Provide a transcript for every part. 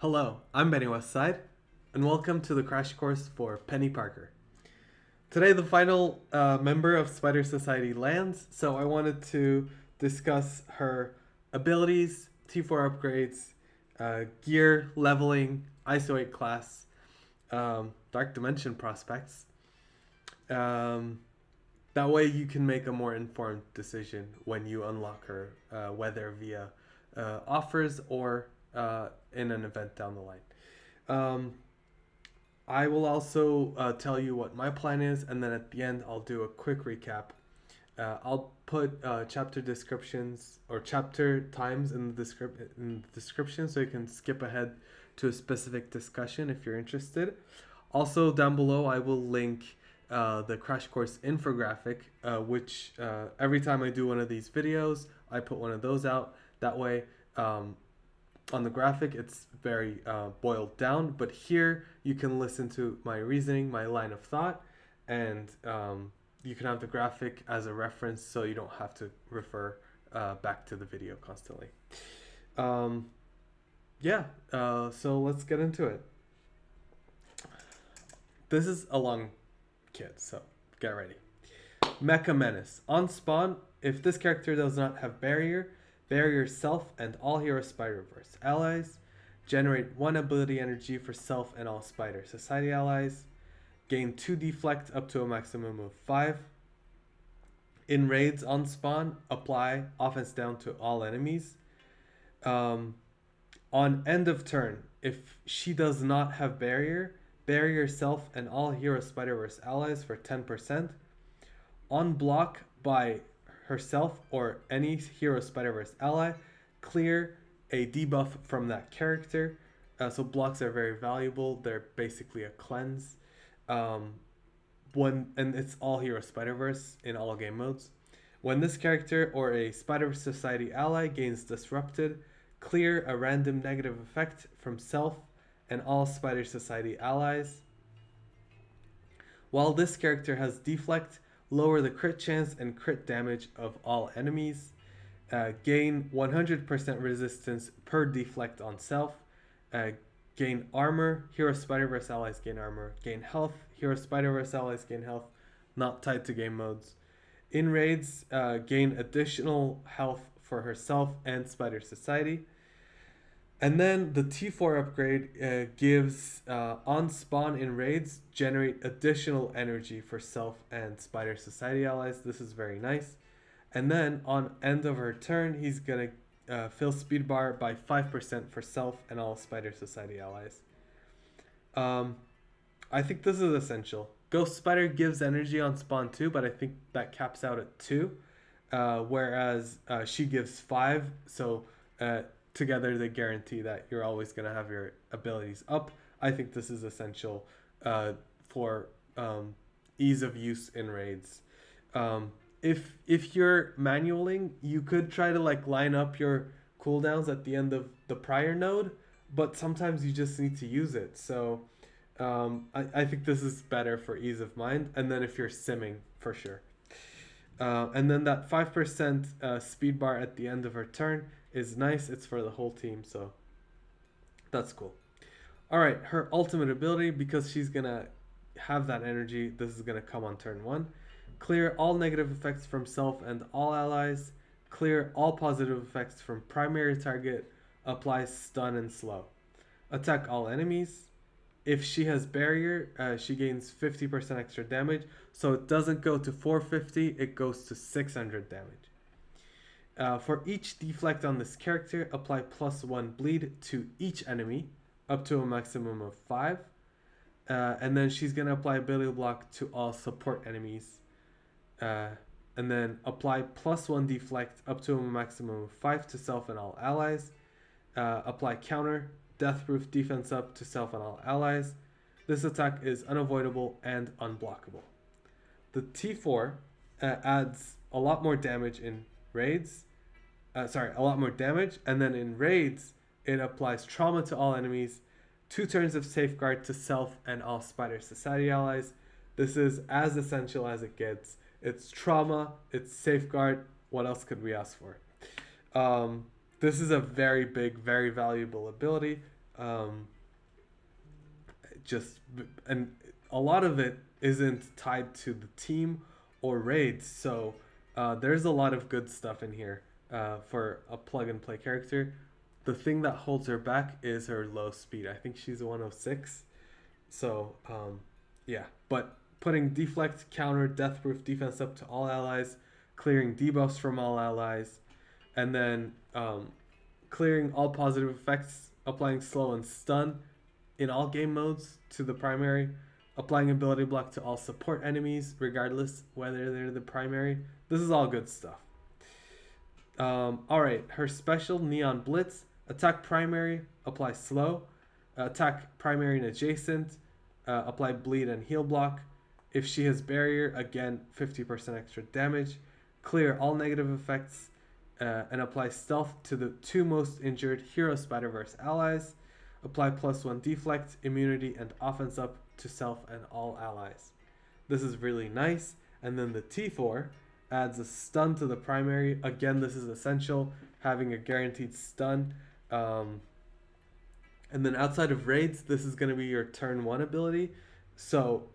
Hello, I'm Benny Westside, and welcome to the crash course for Penny Parker. Today, the final member of Spider Society lands, so I wanted to discuss her abilities, T4 upgrades, gear leveling, ISO 8 class, Dark Dimension prospects. That way, you can make a more informed decision when you unlock her, whether via offers or in an event down the line. Um, I will also tell you what my plan is, and then at the end, I'll do a quick recap. I'll put chapter descriptions or chapter times in the description so you can skip ahead to a specific discussion if you're interested. Also, down below, I will link the Crash Course infographic, which every time I do one of these videos, I put one of those out. That way, on the graphic, it's very boiled down, but here you can listen to my reasoning, my line of thought, and you can have the graphic as a reference so you don't have to refer back to the video constantly. So let's get into it. This is a long kit, so get ready. Mecha Menace. On spawn, if this character does not have barrier self and all hero Spider-Verse allies, generate 1 ability energy for self and all Spider Society allies, gain 2 deflect up to a maximum of 5. In raids on spawn, apply offense down to all enemies. On end of turn, if she does not have barrier self and all hero Spider-Verse allies for 10%. On block by herself or any hero Spider-Verse ally, clear a debuff from that character. So blocks are very valuable. They're basically a cleanse. And it's all hero Spider-Verse in all game modes. When this character or a Spider Society ally gains disrupted, clear a random negative effect from self and all Spider Society allies. While this character has deflect, lower the crit chance and crit damage of all enemies. Gain 100% resistance per deflect on self. Gain armor. Hero Spider-Verse allies gain armor. Gain health. Hero Spider-Verse allies gain health. Not tied to game modes. In raids, gain additional health for herself and Spider Society. And then the T4 upgrade gives on spawn in raids, generate additional energy for self and Spider Society allies. This is very nice. And then on end of her turn, he's going to fill speed bar by 5% for self and all Spider Society allies. I think this is essential. Ghost Spider gives energy on spawn too, but I think that caps out at 2. Whereas she gives 5, so together they guarantee that you're always going to have your abilities up. I think this is essential for ease of use in raids. If you're manualing, you could try to line up your cooldowns at the end of the prior node, but sometimes you just need to use it. So I think this is better for ease of mind, and then if you're simming, for sure. And then that 5% speed bar at the end of her turn is nice. It's for the whole team, so that's cool. All right, her ultimate ability, because she's gonna have that energy, this is gonna come on turn 1. Clear all negative effects from self and all allies. Clear all positive effects from primary target. Applies stun and slow. Attack all enemies. If she has barrier, she gains 50% extra damage. So it doesn't go to 450, it goes to 600 damage. For each deflect on this character, apply +1 bleed to each enemy, up to a maximum of 5. And then she's going to apply ability block to all support enemies. And then apply +1 deflect up to a maximum of 5 to self and all allies. Apply counter, deathproof defense up to self and all allies. This attack is unavoidable and unblockable. The T4 adds a lot more damage in raids. A lot more damage, and then in raids, it applies trauma to all enemies, 2 turns of safeguard to self and all Spider Society allies. This is as essential as it gets. It's trauma, it's safeguard. What else could we ask for? This is a very big, very valuable ability. Um, just and a lot of it isn't tied to the team or raids, so there's a lot of good stuff in here for a plug and play character. The thing that holds her back is her low speed. I think she's a 106. So yeah, but putting deflect, counter, deathproof defense up to all allies, clearing debuffs from all allies, and then clearing all positive effects, applying slow and stun in all game modes to the primary, applying ability block to all support enemies, regardless whether they're the primary. This is all good stuff. Alright, her special, Neon Blitz, attack primary, apply slow, attack primary and adjacent, apply bleed and heal block. If she has barrier, again, 50% extra damage, clear all negative effects, and apply stealth to the two most injured Hero Spider-Verse allies. Apply +1 deflect, immunity, and offense up to self and all allies. This is really nice. And then the T4 adds a stun to the primary. Again, this is essential, having a guaranteed stun. And then outside of raids, this is going to be your turn 1 ability. So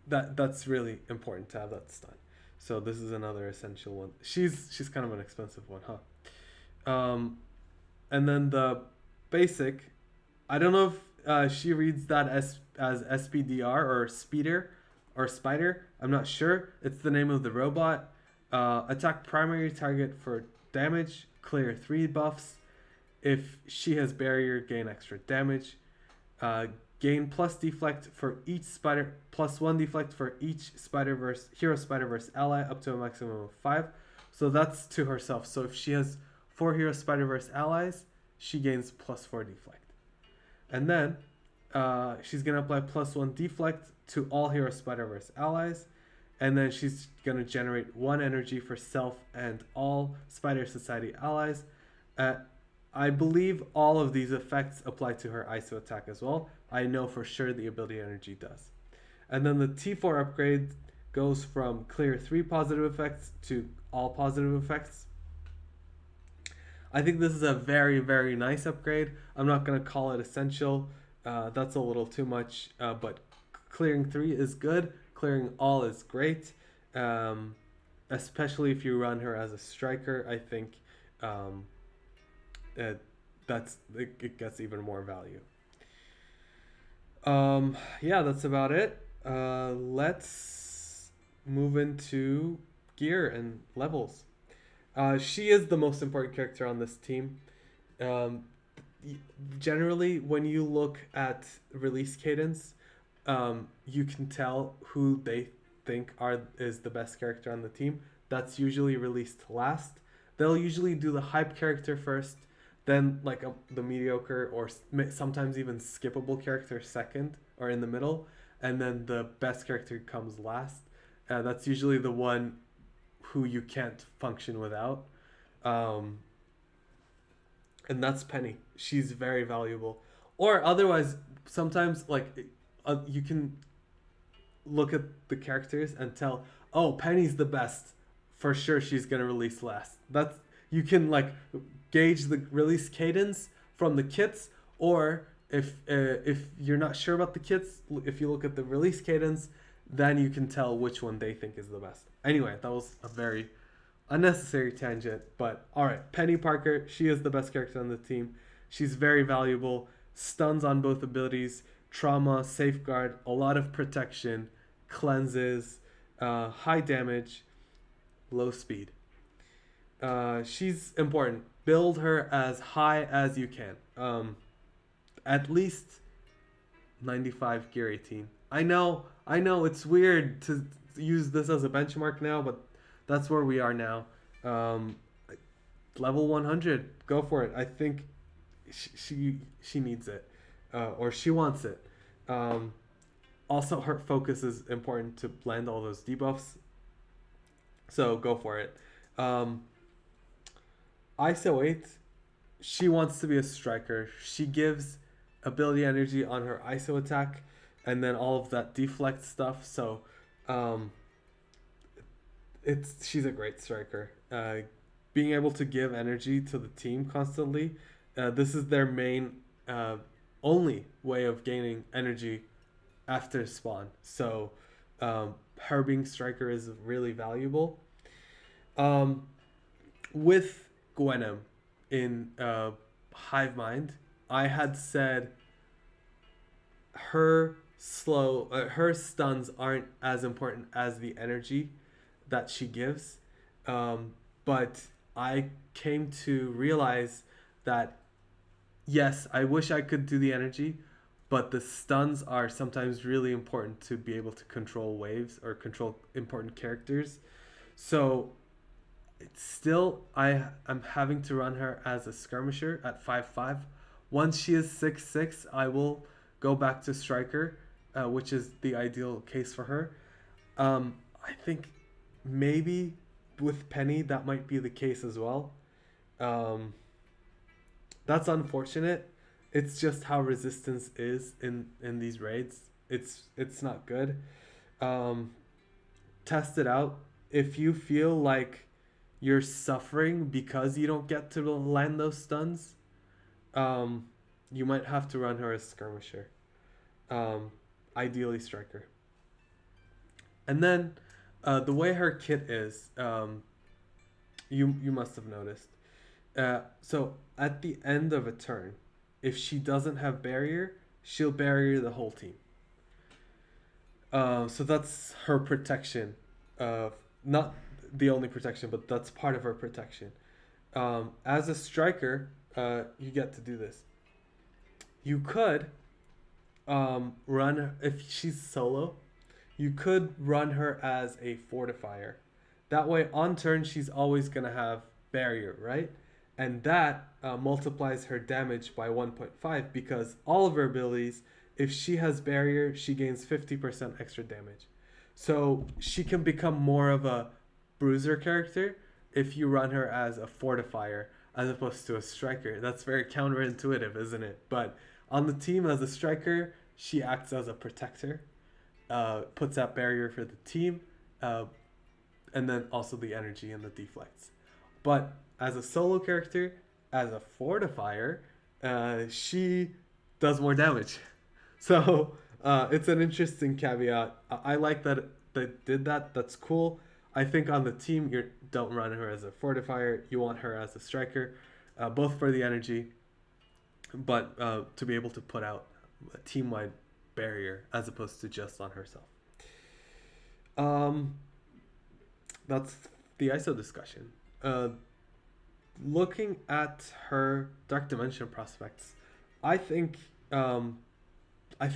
that's really important to have that stun. So this is another essential one. She's kind of an expensive one, huh? And then the basic, I don't know if she reads that as SPDR or Speeder or Spider. I'm not sure. It's the name of the robot. Attack primary target for damage. Clear 3 buffs. If she has barrier, gain extra damage. Gain plus deflect for each spider, +1 deflect for each Hero Spider-Verse ally up to a maximum of 5. So that's to herself. So if she has 4 Hero Spider-Verse allies, she gains +4 deflect. And then she's going to apply +1 deflect to all Hero Spider-Verse allies. And then she's going to generate 1 energy for self and all Spider Society allies. I believe all of these effects apply to her ISO attack as well. I know for sure the ability energy does. And then the T4 upgrade goes from clear 3 positive effects to all positive effects. I think this is a very, very nice upgrade. I'm not going to call it essential. That's a little too much. But clearing 3 is good. Clearing all is great. Especially if you run her as a striker, I think it gets even more value. Yeah, that's about it. Let's move into gear and levels. She is the most important character on this team. Generally, when you look at release cadence, you can tell who they think is the best character on the team. That's usually released last. They'll usually do the hype character first, then like the mediocre or sometimes even skippable character second or in the middle, and then the best character comes last. That's usually the one who you can't function without. And that's Penny. She's very valuable. Or otherwise, sometimes like you can look at the characters and tell, oh, Penny's the best. For sure she's gonna release last. That's, you can like gauge the release cadence from the kits, or if you're not sure about the kits, if you look at the release cadence, then you can tell which one they think is the best. Anyway, that was a very unnecessary tangent, but all right. Peni Parker, she is the best character on the team. She's very valuable. Stuns on both abilities, trauma, safeguard, a lot of protection, cleanses, high damage, low speed. She's important. Build her as high as you can. At least 95 gear 18. I know it's weird to use this as a benchmark now, but that's where we are now. Level 100, go for it. I think she needs it, or she wants it. Also, her focus is important to blend all those debuffs. So go for it. ISO 8, she wants to be a striker. She gives ability energy on her ISO attack and then all of that deflect stuff. So she's a great striker. Being able to give energy to the team constantly. This is their main only way of gaining energy after spawn. So her being striker is really valuable. Um, with Gwenem in Hive Mind, I had said her stuns aren't as important as the energy that she gives, but I came to realize that yes, I wish I could do the energy, but the stuns are sometimes really important to be able to control waves or control important characters. So it's still I'm having to run her as a skirmisher at 5-5. Once she is 6-6, I will go back to striker, which is the ideal case for her. I think maybe with Penny that might be the case as well. Um, that's unfortunate. It's just how resistance is in these raids. It's not good. Um, Test it out. If you feel like you're suffering because you don't get to land those stuns, um, you might have to run her as skirmisher. Um, Ideally striker. And then the way her kit is, you must have noticed. So at the end of a turn, if she doesn't have barrier, she'll barrier the whole team. So that's her protection. Not the only protection, but that's part of her protection. As a striker, you get to do this. You could run, if she's solo, you could run her as a fortifier. That way, on turn, she's always going to have barrier, right? And that multiplies her damage by 1.5 because all of her abilities, if she has barrier, she gains 50% extra damage. So she can become more of a bruiser character if you run her as a fortifier as opposed to a striker. That's very counterintuitive, isn't it? But on the team as a striker, she acts as a protector, puts that barrier for the team, and then also the energy and the deflects. But as a solo character, as a fortifier, she does more damage. So it's an interesting caveat. I like that they did that. That's cool. I think on the team, you don't run her as a fortifier. You want her as a striker, both for the energy, but to be able to put out a team-wide barrier as opposed to just on herself. That's the ISO discussion. Looking at her Dark Dimension prospects, I think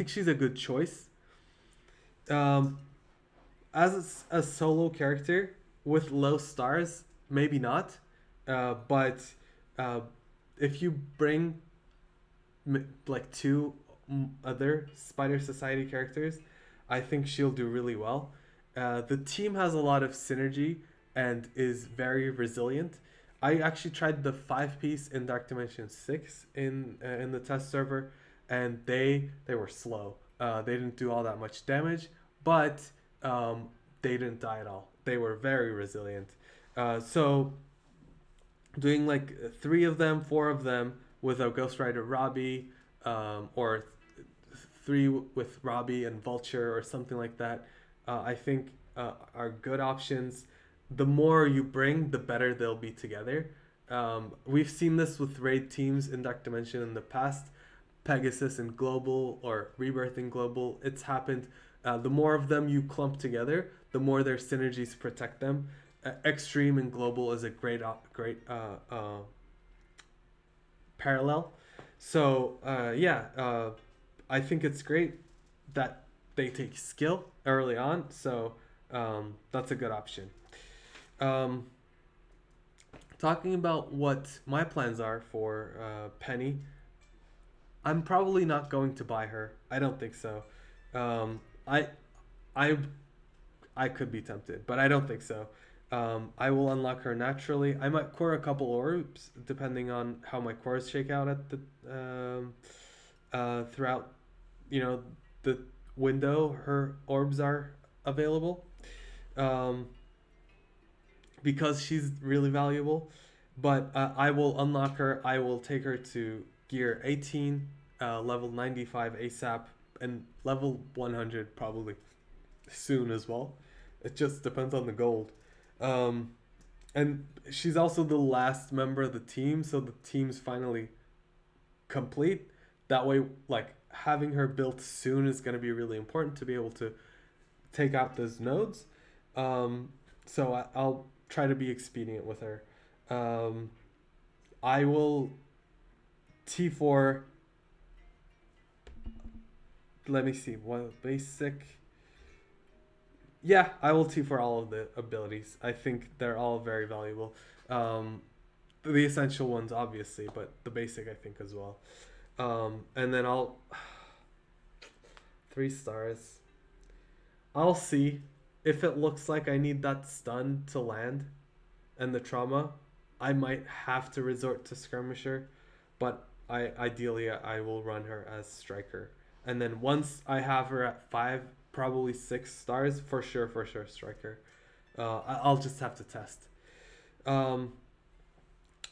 she's a good choice. As a solo character with low stars, maybe not. But if you bring like two other Spider Society characters, I think she'll do really well. The team has a lot of synergy and is very resilient. I actually tried the 5-piece in Dark Dimension 6 in the test server, and they were slow. They didn't do all that much damage, but they didn't die at all. They were very resilient. So doing like 3 of them, 4 of them with a Ghost Rider Robbie, or 3 with Robbie and Vulture or something like that, I think are good options. The more you bring, the better they'll be together. We've seen this with raid teams in Dark Dimension in the past. Pegasus and Global or Rebirth in Global, it's happened. The more of them you clump together, the more their synergies protect them. Extreme and Global is a great parallel. So I think it's great that they take skill early on. So that's a good option. Talking about what my plans are for Penny, I'm probably not going to buy her. I don't think so. I could be tempted, but I don't think so. I will unlock her naturally. I might core a couple orbs depending on how my cores shake out at the throughout, the window her orbs are available. Because she's really valuable, but I will unlock her. I will take her to gear 18 level 95 ASAP, and level 100 probably soon as well. It just depends on the gold. Um, and she's also the last member of the team, so the team's finally complete. That way, like having her built soon is going to be really important to be able to take out those nodes. I'll try to be expedient with her. Um, I will T4. Let me see. What basic? Yeah, I will T4 all of the abilities. I think they're all very valuable. Um, the essential ones, obviously, but the basic, I think, as well. And then I'll 3 stars. I'll see if it looks like I need that stun to land and the trauma. I might have to resort to skirmisher, but I will run her as striker. And then once I have her at 5, probably 6 stars, for sure striker. I'll just have to test. Um,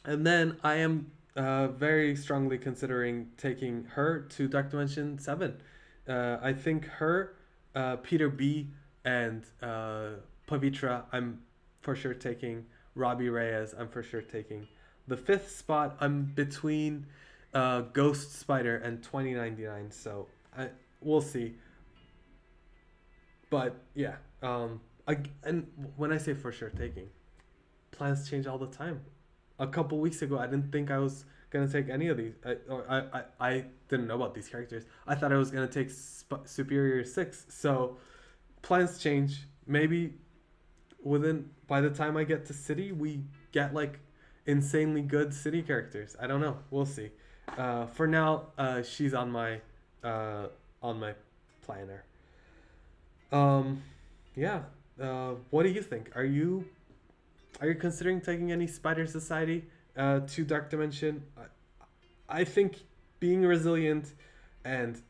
and then I am very strongly considering taking her to Dark Dimension 7. I think her, Peter B, and Pavitra, I'm for sure taking. Robbie Reyes, I'm for sure taking. The 5th spot, I'm between Ghost Spider and 2099, so we'll see. But yeah, and when I say for sure taking, plans change all the time. A couple weeks ago, I didn't think I was gonna take any of these. I didn't know about these characters. I thought I was gonna take Superior 6. So plans change. Maybe by the time I get to City, we get like insanely good City characters. I don't know. We'll see. For now, she's on my planner. Yeah. What do you think? Are you considering taking any Spider Society to Dark Dimension? I think being resilient and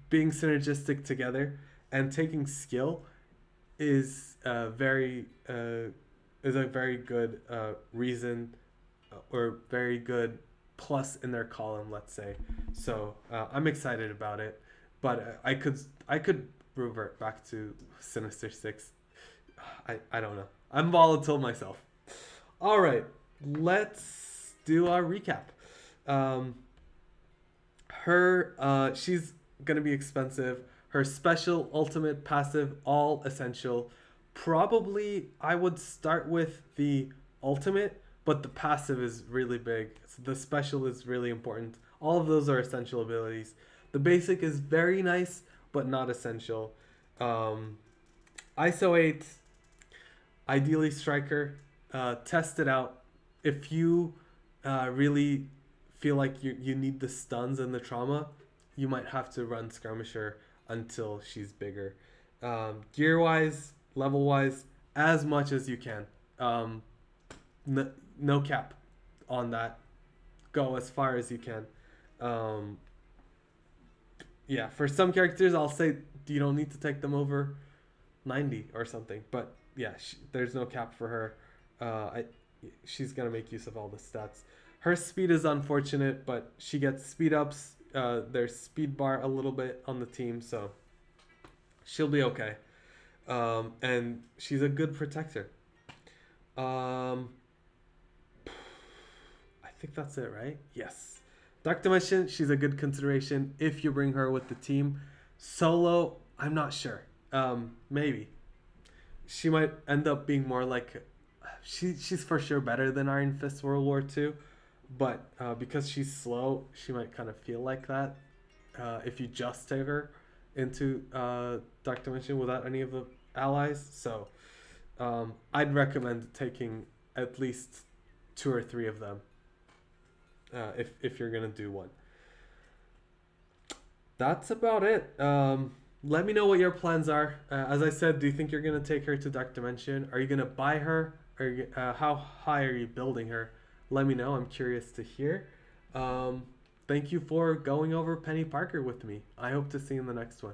being synergistic together and taking skill is a very good reason or very good plus in their column, let's say. So I'm excited about it, but I could revert back to Sinister Six. I don't know. I'm volatile myself. All right, let's do our recap. She's gonna be expensive. Her special, ultimate, passive, all essential. Probably I would start with the ultimate, but the passive is really big. So the special is really important. All of those are essential abilities. The basic is very nice, but not essential. ISO 8, ideally striker. Test it out. If you really feel like you need the stuns and the trauma, you might have to run skirmisher until she's bigger. Gear wise, level wise, as much as you can. No cap on that. Go as far as you can. Yeah, for some characters, I'll say you don't need to take them over 90 or something. But yeah, there's no cap for her. She's gonna make use of all the stats. Her speed is unfortunate, but she gets speed ups. There's speed bar a little bit on the team, so she'll be okay. And she's a good protector. I think that's it, right? Yes. Dark Dimension, she's a good consideration if you bring her with the team. Solo, I'm not sure. Maybe. She might end up being more like... She's for sure better than Iron Fist World War II. But because she's slow, she might kind of feel like that. If you just take her into Dark Dimension without any of the allies. So I'd recommend taking at least 2 or 3 of them if you're going to do one. That's about it. Let me know what your plans are. As I said, do you think you're going to take her to Dark Dimension? Are you going to buy her? Or how high are you building her? Let me know. I'm curious to hear. Thank you for going over Peni Parker with me. I hope to see you in the next one.